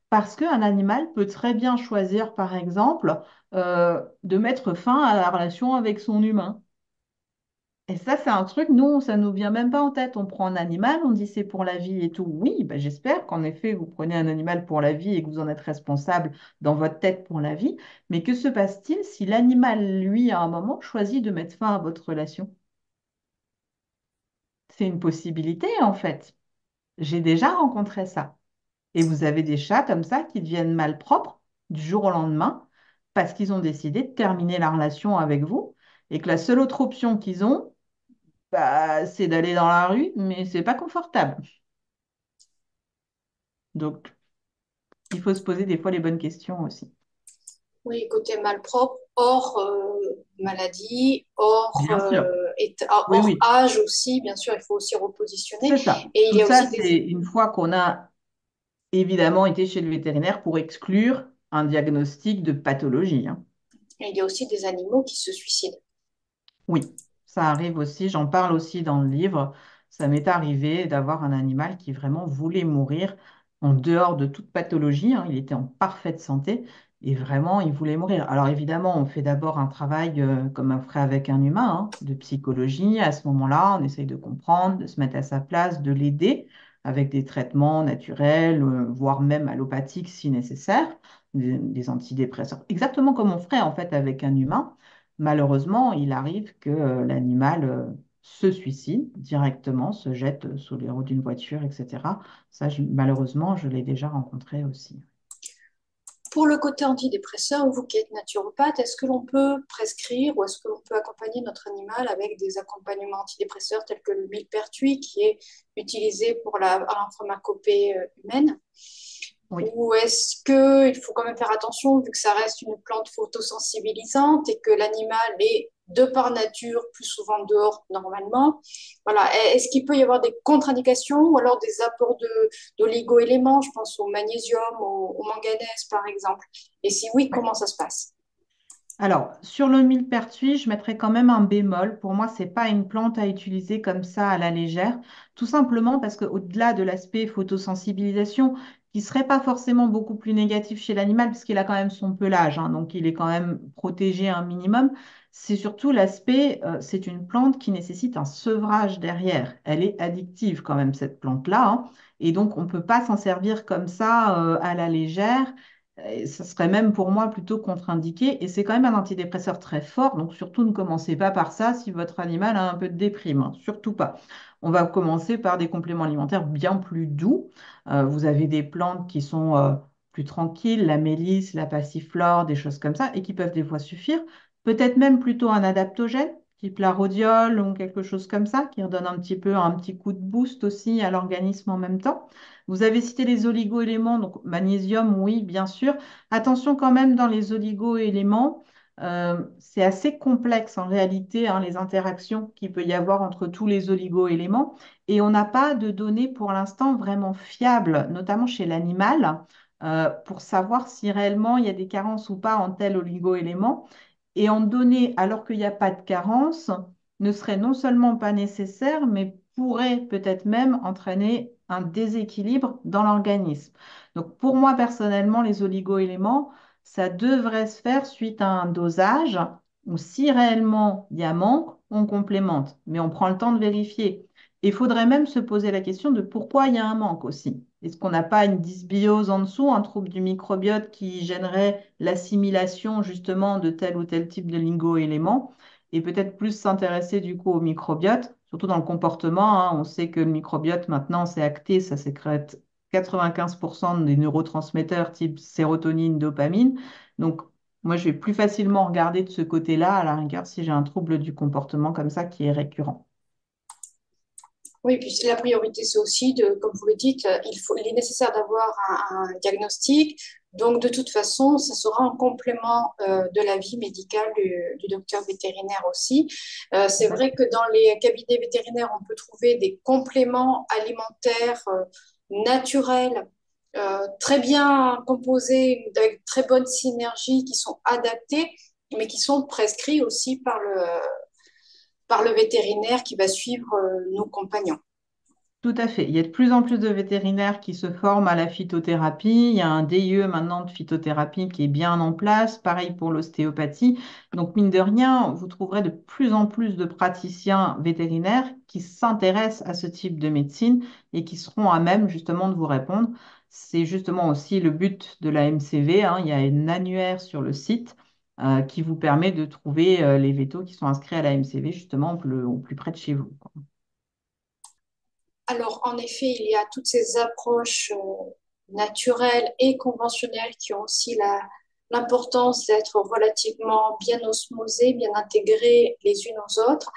Parce qu'un animal peut très bien choisir, par exemple, de mettre fin à la relation avec son humain. Et ça, c'est un truc, nous, ça nous vient même pas en tête. On prend un animal, on dit c'est pour la vie et tout. Oui, ben, j'espère qu'en effet, vous prenez un animal pour la vie et que vous en êtes responsable dans votre tête pour la vie. Mais que se passe-t-il si l'animal, lui, à un moment, choisit de mettre fin à votre relation? C'est une possibilité, en fait. J'ai déjà rencontré ça. Et vous avez des chats comme ça qui deviennent malpropres du jour au lendemain parce qu'ils ont décidé de terminer la relation avec vous et que la seule autre option qu'ils ont, bah, c'est d'aller dans la rue, mais c'est pas confortable. Donc, il faut se poser des fois les bonnes questions aussi. Oui, côté malpropre, hors maladie, hors, Bien sûr. Oui, hors oui, âge aussi, bien sûr, il faut aussi repositionner. c'est ça. Et il Tout y a ça, aussi c'est des... une fois qu'on a évidemment été chez le vétérinaire pour exclure un diagnostic de pathologie, hein. Et il y a aussi des animaux qui se suicident. Oui, ça arrive aussi, j'en parle aussi dans le livre. Ça m'est arrivé d'avoir un animal qui vraiment voulait mourir en dehors de toute pathologie, hein. Il était en parfaite santé et vraiment, il voulait mourir. Alors évidemment, on fait d'abord un travail comme on ferait avec un humain, hein, de psychologie. À ce moment-là, on essaye de comprendre, de se mettre à sa place, de l'aider avec des traitements naturels, voire même allopathiques si nécessaire, des antidépresseurs, exactement comme on ferait en fait avec un humain. Malheureusement, il arrive que l'animal se suicide directement, se jette sous les roues d'une voiture, etc. Ça, malheureusement, je l'ai déjà rencontré aussi. Pour le côté antidépresseur, vous qui êtes naturopathe, est-ce que l'on peut prescrire ou est-ce que l'on peut accompagner notre animal avec des accompagnements antidépresseurs tels que le millepertuis qui est utilisé pour la pharmacopée humaine? Oui. Ou est-ce qu'il faut quand même faire attention vu que ça reste une plante photosensibilisante et que l'animal est de par nature plus souvent dehors normalement? Voilà. Est-ce qu'il peut y avoir des contre-indications ou alors des apports d'oligo-éléments, je pense au magnésium, au manganèse par exemple? Et si oui, Ouais. comment ça se passe? Alors, sur le millepertuis, je mettrais quand même un bémol. Pour moi, c'est pas une plante à utiliser comme ça à la légère, tout simplement parce qu'au-delà de l'aspect photosensibilisation, qui serait pas forcément beaucoup plus négatif chez l'animal, puisqu'il a quand même son pelage, hein, donc il est quand même protégé un minimum, c'est surtout l'aspect, c'est une plante qui nécessite un sevrage derrière. Elle est addictive quand même, cette plante-là, hein, et donc on peut pas s'en servir comme ça, à la légère. Et ça serait même pour moi plutôt contre-indiqué. Et c'est quand même un antidépresseur très fort. Donc surtout ne commencez pas par ça si votre animal a un peu de déprime, hein. Surtout pas. On va commencer par des compléments alimentaires bien plus doux. Vous avez des plantes qui sont plus tranquilles, la mélisse, la passiflore, des choses comme ça, et qui peuvent des fois suffire. Peut-être même plutôt un adaptogène, type la rhodiole ou quelque chose comme ça, qui redonne un petit peu un petit coup de boost aussi à l'organisme en même temps. Vous avez cité les oligo-éléments, donc magnésium, oui, bien sûr. Attention quand même dans les oligo-éléments, c'est assez complexe en réalité, hein, les interactions qu'il peut y avoir entre tous les oligo-éléments. Et on n'a pas de données pour l'instant vraiment fiables, notamment chez l'animal, pour savoir si réellement il y a des carences ou pas en tel oligo-élément. Et en donner alors qu'il n'y a pas de carence ne serait non seulement pas nécessaire, mais pourrait peut-être même entraîner un déséquilibre dans l'organisme. Donc pour moi personnellement, les oligo-éléments, ça devrait se faire suite à un dosage où si réellement il y a manque, on complémente, mais on prend le temps de vérifier. Il faudrait même se poser la question de pourquoi il y a un manque aussi. Est-ce qu'on n'a pas une dysbiose en dessous, un trouble du microbiote qui gênerait l'assimilation justement de tel ou tel type de lingo-élément et peut-être plus s'intéresser du coup au microbiote, surtout dans le comportement, hein. On sait que le microbiote maintenant c'est acté, ça sécrète 95% des neurotransmetteurs type sérotonine, dopamine. Donc moi je vais plus facilement regarder de ce côté-là, à la rigueur, si j'ai un trouble du comportement comme ça qui est récurrent. Oui, puis la priorité, c'est aussi, comme vous le dites, il est nécessaire d'avoir un diagnostic. Donc, de toute façon, ça sera un complément de l'avis médical du docteur vétérinaire aussi. C'est vrai que dans les cabinets vétérinaires, on peut trouver des compléments alimentaires naturels, très bien composés, avec très bonne synergie, qui sont adaptés, mais qui sont prescrits aussi par le vétérinaire qui va suivre nos compagnons. Tout à fait. Il y a de plus en plus de vétérinaires qui se forment à la phytothérapie. Il y a un DIE maintenant de phytothérapie qui est bien en place. Pareil pour l'ostéopathie. Donc, mine de rien, vous trouverez de plus en plus de praticiens vétérinaires qui s'intéressent à ce type de médecine et qui seront à même justement de vous répondre. C'est justement aussi le but de la MCV, hein. Il y a un annuaire sur le site qui vous permet de trouver les vétos qui sont inscrits à la MCV justement au plus près de chez vous, quoi. Alors, en effet, il y a toutes ces approches naturelles et conventionnelles qui ont aussi l'importance d'être relativement bien osmosées, bien intégrées les unes aux autres.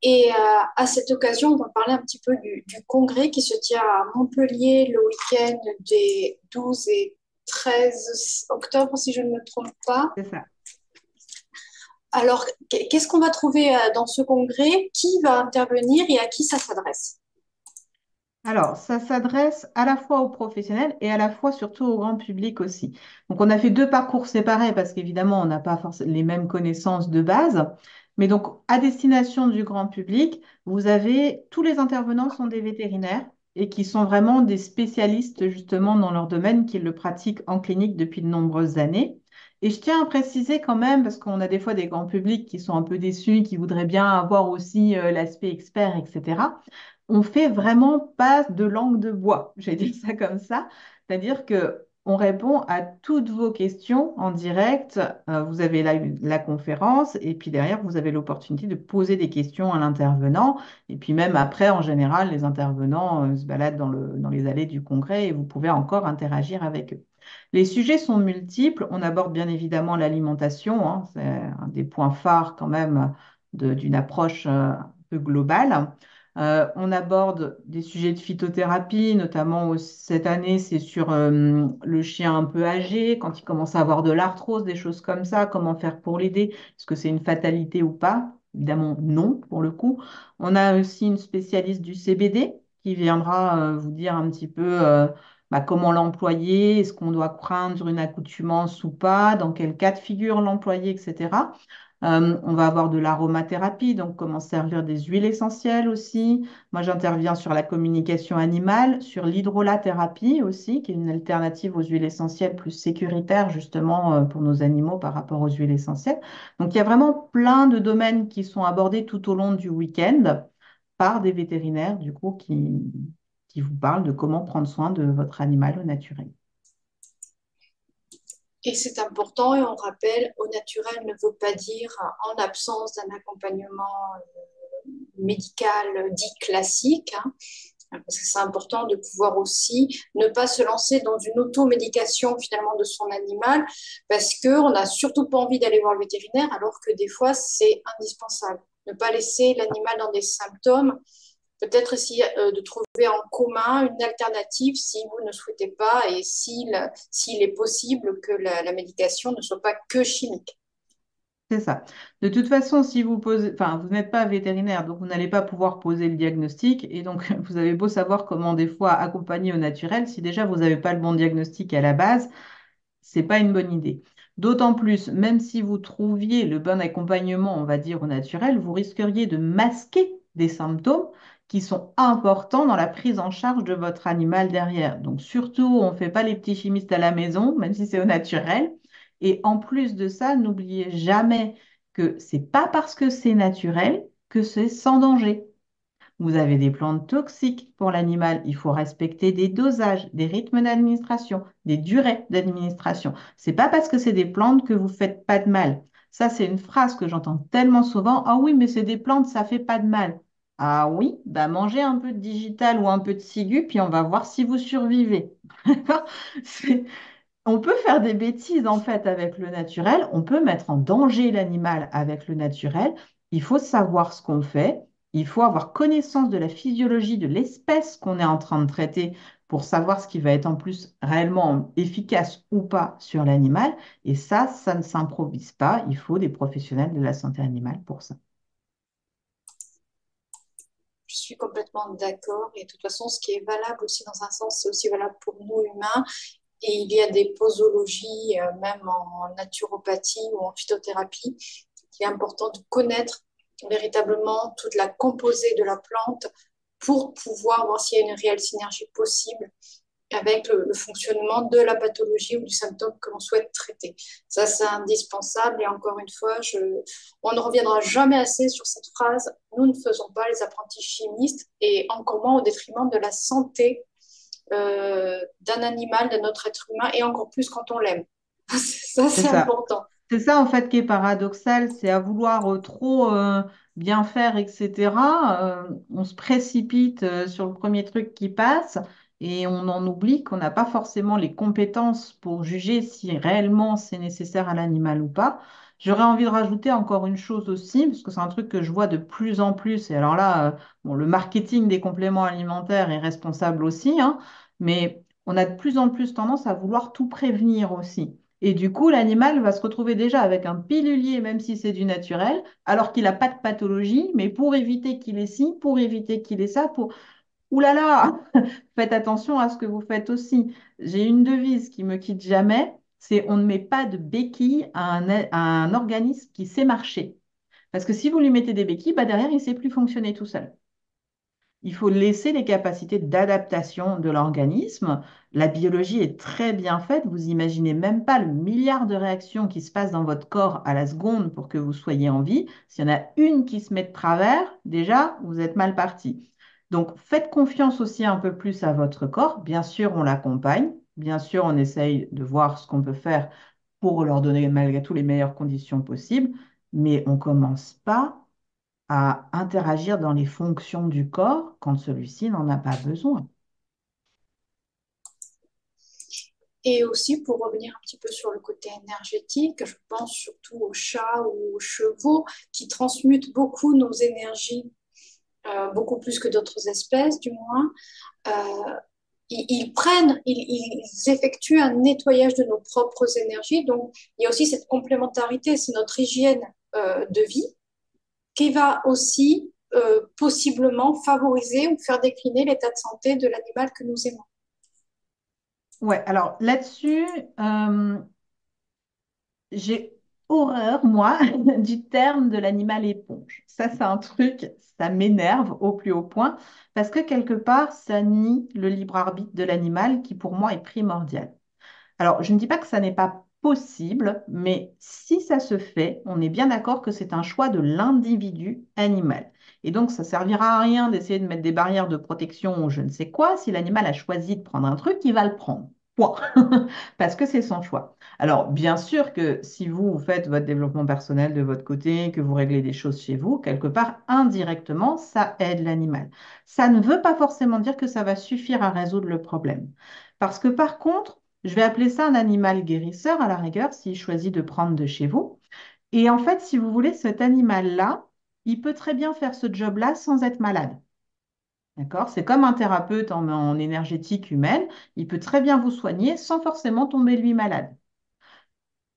Et à cette occasion, on va parler un petit peu du congrès qui se tient à Montpellier le week-end des 12 et 13 octobre, si je ne me trompe pas. C'est ça. Alors, qu'est-ce qu'on va trouver dans ce congrès? Qui va intervenir et à qui ça s'adresse? Alors, ça s'adresse à la fois aux professionnels et à la fois surtout au grand public aussi. Donc, on a fait deux parcours séparés parce qu'évidemment, on n'a pas forcément les mêmes connaissances de base. Mais donc, à destination du grand public, vous avez tous les intervenants sont des vétérinaires et qui sont vraiment des spécialistes justement dans leur domaine, qui le pratiquent en clinique depuis de nombreuses années. Et je tiens à préciser quand même, parce qu'on a des fois des grands publics qui sont un peu déçus, qui voudraient bien avoir aussi l'aspect expert, etc. On fait vraiment pas de langue de bois, je vais dire ça comme ça. C'est-à-dire que on répond à toutes vos questions en direct. Vous avez la conférence et puis derrière, vous avez l'opportunité de poser des questions à l'intervenant. Et puis même après, en général, les intervenants se baladent dans les allées du congrès et vous pouvez encore interagir avec eux. Les sujets sont multiples. On aborde bien évidemment l'alimentation, hein, c'est un des points phares quand même d'une approche un peu globale. On aborde des sujets de phytothérapie, notamment cette année, c'est sur le chien un peu âgé, quand il commence à avoir de l'arthrose, des choses comme ça, comment faire pour l'aider, est-ce que c'est une fatalité ou pas? Évidemment, non, pour le coup. On a aussi une spécialiste du CBD qui viendra vous dire un petit peu comment l'employer, est-ce qu'on doit craindre une accoutumance ou pas, dans quel cas de figure l'employer, etc. On va avoir de l'aromathérapie, donc comment servir des huiles essentielles aussi. Moi, j'interviens sur la communication animale, sur l'hydrolathérapie aussi, qui est une alternative aux huiles essentielles plus sécuritaire justement pour nos animaux par rapport aux huiles essentielles. Donc, il y a vraiment plein de domaines qui sont abordés tout au long du week-end par des vétérinaires, du coup, qui vous parlent de comment prendre soin de votre animal au naturel. Et c'est important, et on rappelle, au naturel ne veut pas dire en absence d'un accompagnement médical dit classique, hein, parce que c'est important de pouvoir aussi ne pas se lancer dans une automédication finalement de son animal, parce qu'on n'a surtout pas envie d'aller voir le vétérinaire, alors que des fois c'est indispensable. Ne pas laisser l'animal dans des symptômes, peut-être essayer de trouver en commun une alternative si vous ne souhaitez pas et s'il est possible que la médication ne soit pas que chimique. C'est ça. De toute façon, si vous posez, enfin, vous n'êtes pas vétérinaire, donc vous n'allez pas pouvoir poser le diagnostic. Et donc, vous avez beau savoir comment des fois accompagner au naturel, si déjà vous n'avez pas le bon diagnostic à la base, c'est pas une bonne idée. D'autant plus, même si vous trouviez le bon accompagnement, on va dire, au naturel, vous risqueriez de masquer des symptômes qui sont importants dans la prise en charge de votre animal derrière. Donc surtout, on ne fait pas les petits chimistes à la maison, même si c'est au naturel. Et en plus de ça, n'oubliez jamais que c'est pas parce que c'est naturel que c'est sans danger. Vous avez des plantes toxiques pour l'animal. Il faut respecter des dosages, des rythmes d'administration, des durées d'administration. C'est pas parce que c'est des plantes que vous faites pas de mal. Ça, c'est une phrase que j'entends tellement souvent. Ah oui, mais c'est des plantes, ça fait pas de mal. Ah oui, bah mangez un peu de digital ou un peu de ciguë, puis on va voir si vous survivez. C'est- On peut faire des bêtises en fait avec le naturel, on peut mettre en danger l'animal avec le naturel. Il faut savoir ce qu'on fait, il faut avoir connaissance de la physiologie de l'espèce qu'on est en train de traiter pour savoir ce qui va être en plus réellement efficace ou pas sur l'animal. Et ça ne s'improvise pas, il faut des professionnels de la santé animale pour ça. Je suis complètement d'accord. Et de toute façon, ce qui est valable aussi dans un sens, c'est aussi valable pour nous humains. Et il y a des posologies, même en naturopathie ou en phytothérapie, il est important de connaître véritablement toute la composée de la plante pour pouvoir voir s'il y a une réelle synergie possible avec le fonctionnement de la pathologie ou du symptôme que l'on souhaite traiter. Ça, c'est indispensable. Et encore une fois, on ne reviendra jamais assez sur cette phrase. Nous ne faisons pas les apprentis chimistes et encore moins au détriment de la santé d'un animal, de notre être humain et encore plus quand on l'aime. Ça, C'est c'est ça. important. C'est ça en fait qui est paradoxal, c'est à vouloir trop bien faire, etc. On se précipite sur le premier truc qui passe et on en oublie qu'on n'a pas forcément les compétences pour juger si réellement c'est nécessaire à l'animal ou pas. J'aurais envie de rajouter encore une chose aussi, parce que c'est un truc que je vois de plus en plus. Et alors là, bon, le marketing des compléments alimentaires est responsable aussi, hein, mais on a de plus en plus tendance à vouloir tout prévenir aussi. Et du coup, l'animal va se retrouver déjà avec un pilulier, même si c'est du naturel, alors qu'il n'a pas de pathologie, mais pour éviter qu'il ait ci, pour éviter qu'il ait ça, pour... Ouh là là, faites attention à ce que vous faites aussi. J'ai une devise qui me quitte jamais, c'est on ne met pas de béquilles à un organisme qui sait marcher. Parce que si vous lui mettez des béquilles, bah derrière, il ne sait plus fonctionner tout seul. Il faut laisser les capacités d'adaptation de l'organisme. La biologie est très bien faite. Vous imaginez même pas le milliard de réactions qui se passent dans votre corps à la seconde pour que vous soyez en vie. S'il y en a une qui se met de travers, déjà, vous êtes mal parti. Donc, faites confiance aussi un peu plus à votre corps. Bien sûr, on l'accompagne. Bien sûr, on essaye de voir ce qu'on peut faire pour leur donner malgré tout les meilleures conditions possibles. Mais on ne commence pas à interagir dans les fonctions du corps quand celui-ci n'en a pas besoin. Et aussi, pour revenir un petit peu sur le côté énergétique, je pense surtout aux chats ou aux chevaux qui transmutent beaucoup nos énergies, beaucoup plus que d'autres espèces, du moins. Ils effectuent un nettoyage de nos propres énergies. Donc, il y a aussi cette complémentarité, c'est notre hygiène de vie qui va aussi possiblement favoriser ou faire décliner l'état de santé de l'animal que nous aimons. Ouais, alors là-dessus, euh, j'ai horreur, moi, du terme de l'animal éponge. Ça, c'est un truc, ça m'énerve au plus haut point, parce que quelque part, ça nie le libre arbitre de l'animal qui, pour moi, est primordial. Alors, je ne dis pas que ça n'est pas possible, mais si ça se fait, on est bien d'accord que c'est un choix de l'individu animal. Et donc, ça servira à rien d'essayer de mettre des barrières de protection ou je ne sais quoi. Si l'animal a choisi de prendre un truc, il va le prendre. Point. Parce que c'est son choix. Alors, bien sûr que si vous, vous faites votre développement personnel de votre côté, que vous réglez des choses chez vous, quelque part, indirectement, ça aide l'animal. Ça ne veut pas forcément dire que ça va suffire à résoudre le problème. Parce que par contre, je vais appeler ça un animal guérisseur à la rigueur s'il choisit de prendre de chez vous. Et en fait, si vous voulez, cet animal-là, il peut très bien faire ce job-là sans être malade. D'accord? C'est comme un thérapeute en énergétique humaine. Il peut très bien vous soigner sans forcément tomber lui malade.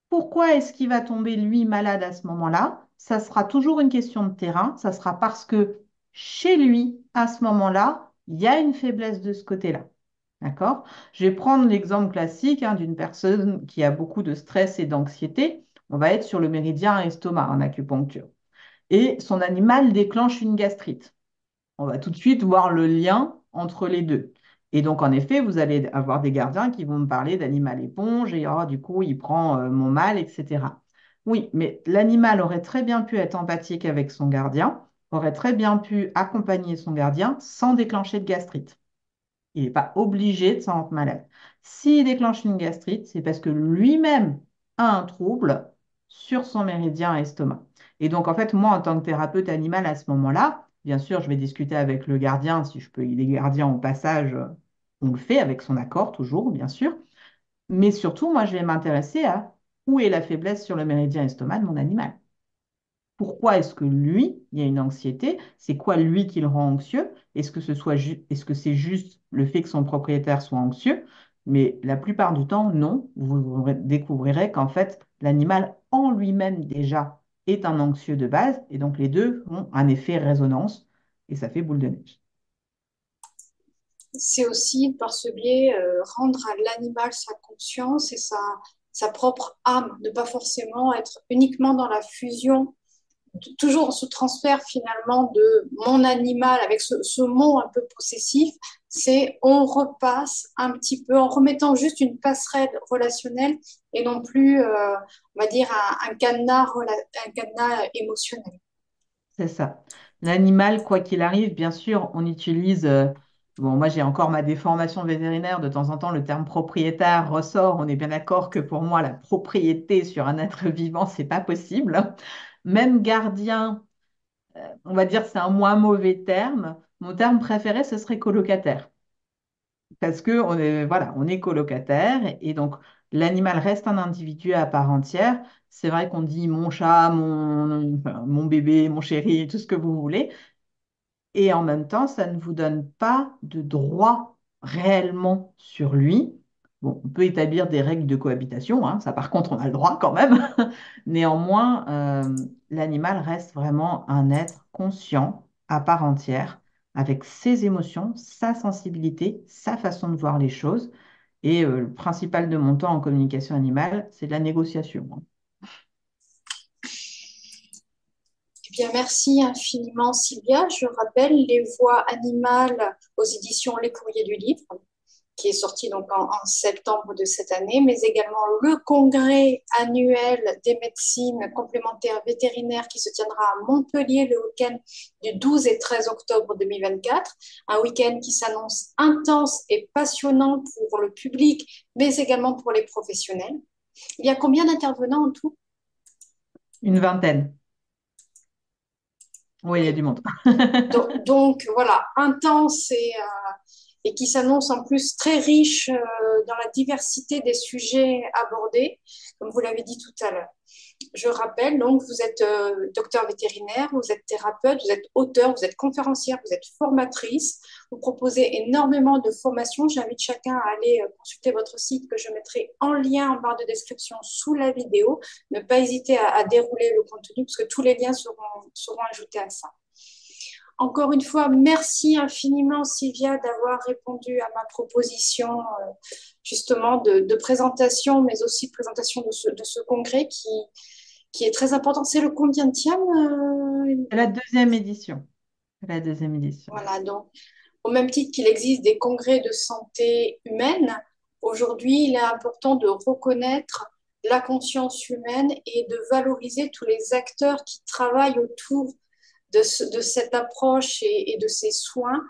Pourquoi est-ce qu'il va tomber lui malade à ce moment-là? Ça sera toujours une question de terrain. Ça sera parce que chez lui, à ce moment-là, il y a une faiblesse de ce côté-là. D'accord? Je vais prendre l'exemple classique d'une personne qui a beaucoup de stress et d'anxiété. On va être sur le méridien estomac en acupuncture. Et son animal déclenche une gastrite. On va tout de suite voir le lien entre les deux. Et donc, en effet, vous allez avoir des gardiens qui vont me parler d'animal éponge et du coup, il prend mon mal, etc. Oui, mais l'animal aurait très bien pu être empathique avec son gardien, aurait très bien pu accompagner son gardien sans déclencher de gastrite. Il n'est pas obligé de s'en rendre malade. S'il déclenche une gastrite, c'est parce que lui-même a un trouble sur son méridien estomac. Et donc, en fait, moi, en tant que thérapeute animal à ce moment-là, bien sûr, je vais discuter avec le gardien. Si je peux, il est gardien au passage, on le fait avec son accord, toujours, bien sûr. Mais surtout, moi, je vais m'intéresser à où est la faiblesse sur le méridien estomac de mon animal. Pourquoi est-ce que lui, il y a une anxiété? C'est quoi lui qui le rend anxieux? Est-ce que c'est juste le fait que son propriétaire soit anxieux? Mais la plupart du temps, non. Vous découvrirez qu'en fait, l'animal en lui-même déjà est un anxieux de base, et donc les deux ont un effet résonance, et ça fait boule de neige. C'est aussi par ce biais rendre à l'animal sa conscience et sa propre âme, ne pas forcément être uniquement dans la fusion, toujours ce transfert finalement de mon animal avec ce mot un peu possessif, c'est on repasse un petit peu en remettant juste une passerelle relationnelle et non plus, on va dire, un cadenas émotionnel. C'est ça. L'animal, quoi qu'il arrive, bien sûr, on utilise. Bon, moi, j'ai encore ma déformation vétérinaire. De temps en temps, le terme propriétaire ressort. On est bien d'accord que pour moi, la propriété sur un être vivant, c'est pas possible. Même gardien, on va dire, c'est un moins mauvais terme. Mon terme préféré, ce serait colocataire. Parce que voilà, on est colocataire et donc l'animal reste un individu à part entière. C'est vrai qu'on dit mon chat, enfin, mon bébé, mon chéri, tout ce que vous voulez. Et en même temps, ça ne vous donne pas de droit réellement sur lui. Bon, on peut établir des règles de cohabitation, ça par contre, on a le droit quand même. Néanmoins, l'animal reste vraiment un être conscient à part entière avec ses émotions, sa sensibilité, sa façon de voir les choses. Et le principal de mon temps en communication animale, c'est de la négociation. Eh bien, merci infiniment, Sylvia. Je rappelle Les Voix animales aux éditions Les Courriers du Livre, qui est sorti donc en septembre de cette année, mais également le congrès annuel des médecines complémentaires vétérinaires qui se tiendra à Montpellier le week-end du 12 et 13 octobre 2024. Un week-end qui s'annonce intense et passionnant pour le public, mais également pour les professionnels. Il y a combien d'intervenants en tout? Une vingtaine. Oui, il y a Oui. du monde. Donc, voilà, intense et qui s'annonce en plus très riche dans la diversité des sujets abordés, comme vous l'avez dit tout à l'heure. Je rappelle, donc, vous êtes docteur vétérinaire, vous êtes thérapeute, vous êtes auteur, vous êtes conférencière, vous êtes formatrice, vous proposez énormément de formations. J'invite chacun à aller consulter votre site que je mettrai en lien en barre de description sous la vidéo. Ne pas hésiter à dérouler le contenu parce que tous les liens seront ajoutés à ça. Encore une fois, merci infiniment, Sylvia, d'avoir répondu à ma proposition justement de présentation, mais aussi de présentation de ce congrès qui est très important. C'est le combienième C'est la deuxième édition. C'est la deuxième édition. voilà, donc, au même titre qu'il existe des congrès de santé humaine, aujourd'hui, il est important de reconnaître la conscience humaine et de valoriser tous les acteurs qui travaillent autour de cette approche et de ces soins,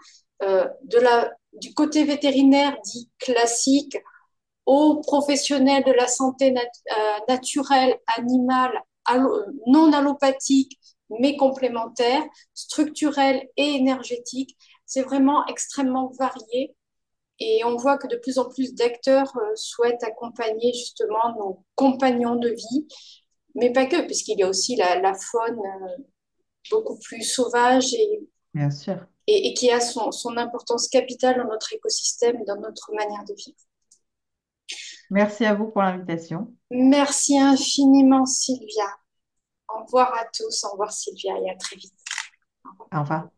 du côté vétérinaire dit classique aux professionnels de la santé naturelle, animale, non allopathique, mais complémentaire, structurelle et énergétique. C'est vraiment extrêmement varié. Et on voit que de plus en plus d'acteurs souhaitent accompagner justement nos compagnons de vie, mais pas que, puisqu'il y a aussi la faune beaucoup plus sauvage Bien sûr. et qui a son importance capitale dans notre écosystème et dans notre manière de vivre. Merci à vous pour l'invitation. Merci infiniment, Sylvia. Au revoir à tous. Au revoir, Sylvia, et à très vite. Au revoir.